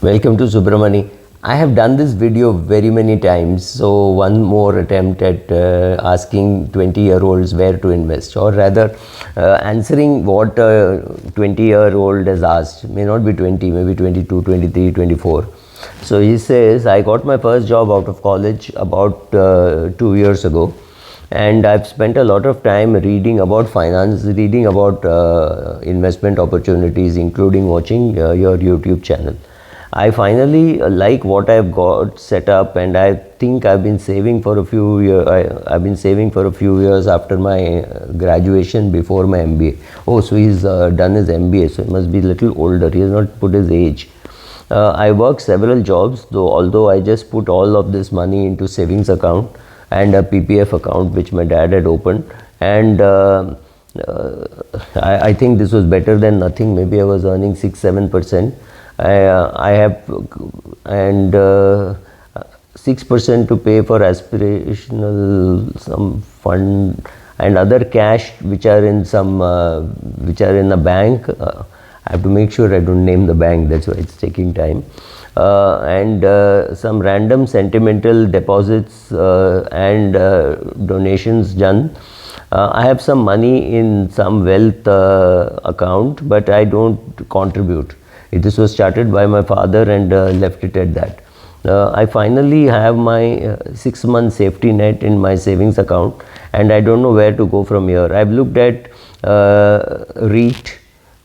Welcome to Subramani. I have done this video very many times, so one more attempt at asking 20-year-olds where to invest, or rather answering what a 20-year-old has asked. May not be 20, maybe 22, 23, 24. So he says, I got my first job out of college about 2 years ago, and I've spent a lot of time reading about finance, reading about investment opportunities, including watching your YouTube channel. I finally like what I've got set up, and I think I've been saving for a few years. I've been saving for a few years after my graduation, before my MBA. Oh, so he's done his MBA, so he must be a little older. He has not put his age. I work several jobs, although I just put all of this money into savings account and a PPF account which my dad had opened, and I think this was better than nothing. Maybe I was earning 6-7%. I have and 6% to pay for aspirational some fund and other cash which are in some which are in a bank. I have to make sure I don't name the bank, that's why it's taking time. And some random sentimental deposits and donations done. I have some money in some wealth account, but I don't contribute. This was started by my father and left it at that. I finally have my 6-month safety net in my savings account, and I don't know where to go from here. I've looked at REIT,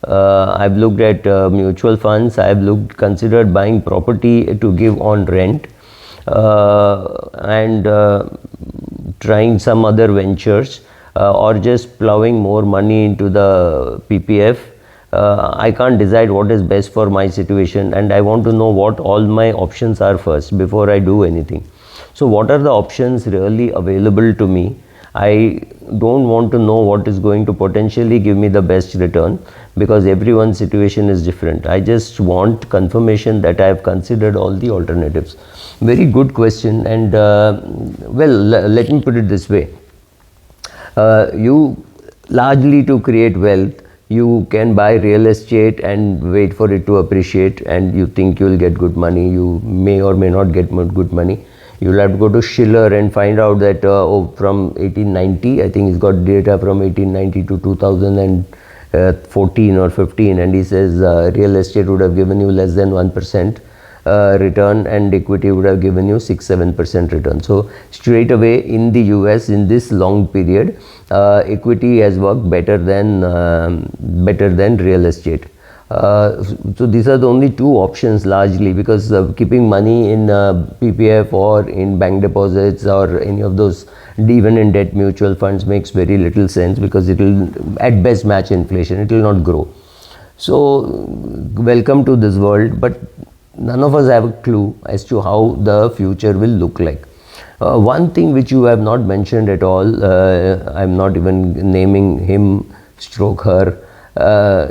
I've looked at mutual funds, I've considered buying property to give on rent, and trying some other ventures, or just plowing more money into the PPF. I can't decide what is best for my situation, and I want to know what all my options are first before I do anything. So what are the options really available to me? I don't want to know what is going to potentially give me the best return, because everyone's situation is different. I just want confirmation that I have considered all the alternatives. Very good question, and well, let me put it this way. You largely, to create wealth, you can buy real estate and wait for it to appreciate, and you think you will get good money. You may or may not get good money. You'll have to go to Schiller and find out that from 1890, I think he's got data from 1890 to 2014 or 15, and he says real estate would have given you less than 1% return, and equity would have given you 6-7% return. So straight away in the US, in this long period, equity has worked better than real estate. So these are the only two options largely, because keeping money in PPF or in bank deposits or any of those, even in debt mutual funds, makes very little sense, because it will at best match inflation. It will not grow. So welcome to this world, but none of us have a clue as to how the future will look like. One thing which you have not mentioned at all, I'm not even naming him stroke her.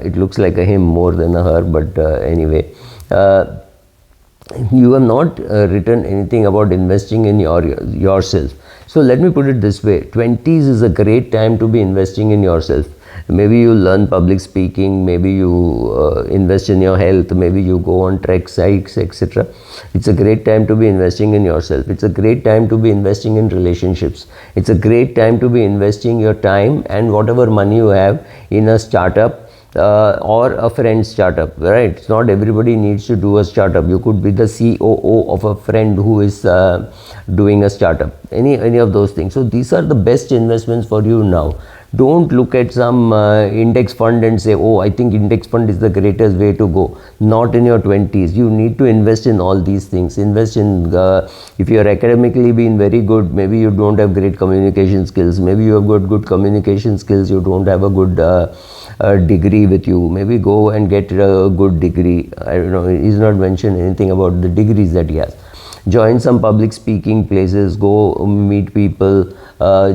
It looks like a him more than a her, but anyway. You have not written anything about investing in yourself. So let me put it this way. 20s is a great time to be investing in yourself. Maybe you learn public speaking, maybe you invest in your health, maybe you go on trek hikes, etc. It's a great time to be investing in yourself. It's a great time to be investing in relationships. It's a great time to be investing your time and whatever money you have in a startup, or a friend startup, right? It's not everybody needs to do a startup. You could be the COO of a friend who is doing a startup, any of those things. So these are the best investments for you now. Don't look at some index fund and say, oh, I think index fund is the greatest way to go. Not in your 20s. You need to invest in all these things. Invest in, if you are academically being very good, maybe you don't have great communication skills. Maybe you have got good communication skills, you don't have a good degree with you. Maybe go and get a good degree. I don't know, he's not mentioned anything about the degrees that he has. Join some public speaking places, go meet people,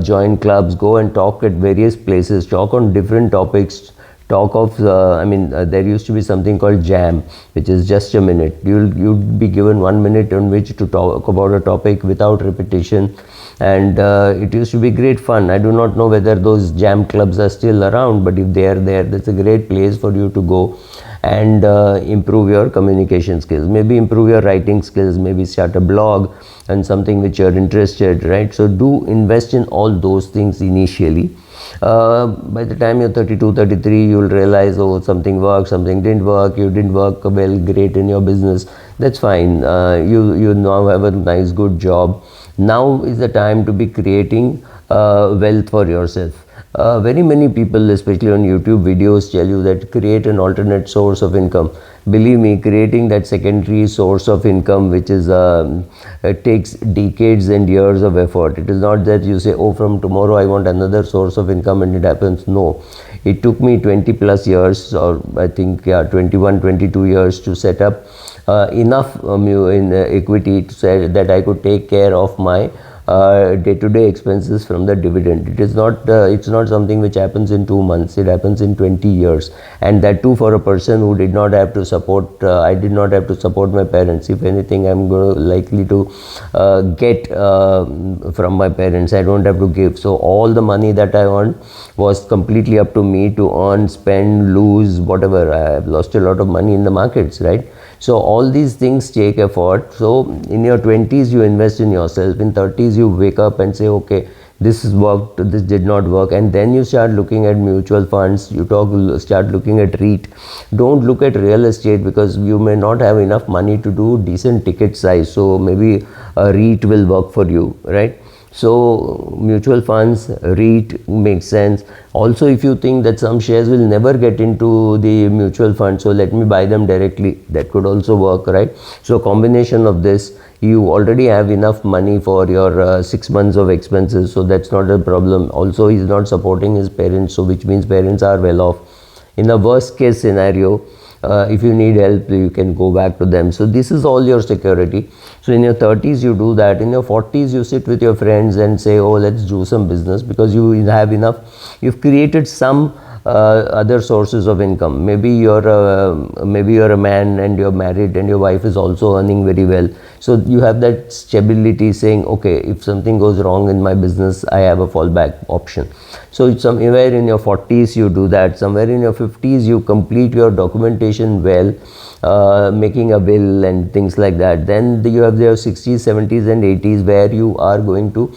join clubs, go and talk at various places, talk on different topics, talk of, there used to be something called jam, which is just a minute. You'd be given 1 minute on which to talk about a topic without repetition, and it used to be great fun. I do not know whether those jam clubs are still around, but if they are there, that's a great place for you to go and improve your communication skills, maybe improve your writing skills, maybe start a blog and something which you're interested, right? So do invest in all those things initially. By the time you're 32, 33, you'll realize, oh, something worked, something didn't work, you didn't work well, great in your business. That's fine. You now have a nice, good job. Now is the time to be creating wealth for yourself. Very many people, especially on YouTube videos, tell you that create an alternate source of income. Believe me, creating that secondary source of income, which is it takes decades and years of effort. It is not that you say, oh, from tomorrow I want another source of income and it happens. No, it took me 20 plus years, or I think 21, 22 years to set up enough in equity to say that I could take care of my day-to-day expenses from the dividend. It is not it's not something which happens in 2 months. It happens in 20 years, and that too for a person who did not have to support. I did not have to support my parents. If anything, I'm likely to get from my parents. I don't have to give. So all the money that I earned was completely up to me to earn, spend, lose, whatever. I have lost a lot of money in the markets, right? So all these things take effort. So in your 20s you invest in yourself. In 30s you wake up and say, okay, this has worked, this did not work, and then you start looking at mutual funds. You start looking at REIT. Don't look at real estate, because you may not have enough money to do decent ticket size. So maybe a REIT will work for you, right? So mutual funds, REIT makes sense. Also, if you think that some shares will never get into the mutual fund, so let me buy them directly, that could also work, right? So combination of this, you already have enough money for your 6 months of expenses, so that's not a problem. Also, he's not supporting his parents, so which means parents are well off. In a worst case scenario, if you need help, you can go back to them. So this is all your security. So in your 30s you do that. In your 40s you sit with your friends and say, oh, let's do some business, because you have enough. You've created some other sources of income. Maybe you're a man and you're married and your wife is also earning very well. So you have that stability, saying, okay, if something goes wrong in my business, I have a fallback option. So somewhere in your 40s you do that. Somewhere in your 50s you complete your documentation well, making a will and things like that. Then you have their 60s, 70s and 80s, where you are going to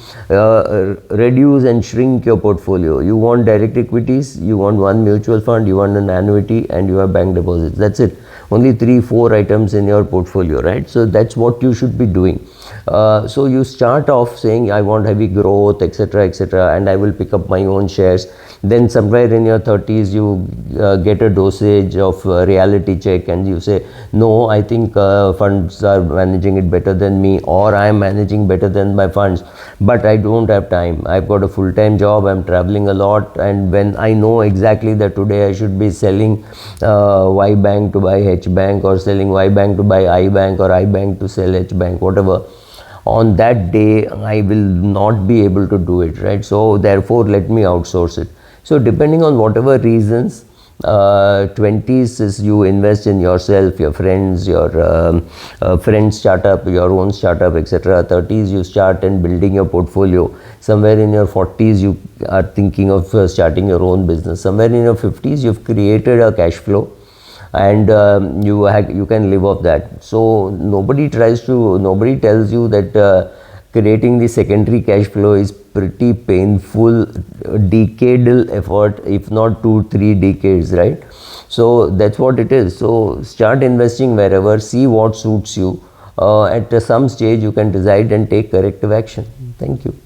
reduce and shrink your portfolio. You want direct equities, you want one mutual fund, you want an annuity, and you have bank deposits. That's it. Only 3-4 items in your portfolio, right? So that's what you should be doing. So you start off saying, I want heavy growth, etc., etc., and I will pick up my own shares. Then somewhere in your 30s you get a dosage of reality check, and you say, no, I think funds are managing it better than me, or I am managing better than my funds, but I don't have time. I've got a full-time job, I'm traveling a lot, and when I know exactly that today I should be selling Y bank to buy H bank, or selling Y bank to buy I bank, or I bank to sell H bank, whatever, on that day I will not be able to do it, right? So therefore let me outsource it. So depending on whatever reasons, 20s is you invest in yourself, your friends, your friends startup, your own startup, etc. 30s you start and building your portfolio. Somewhere in your 40s you are thinking of starting your own business. Somewhere in your 50s you've created a cash flow, and you can live off that. So nobody tells you that creating the secondary cash flow is pretty painful, decadal effort, if not 2-3 decades, right? So that's what it is. So start investing wherever, see what suits you. At some stage you can decide and take corrective action. Thank you.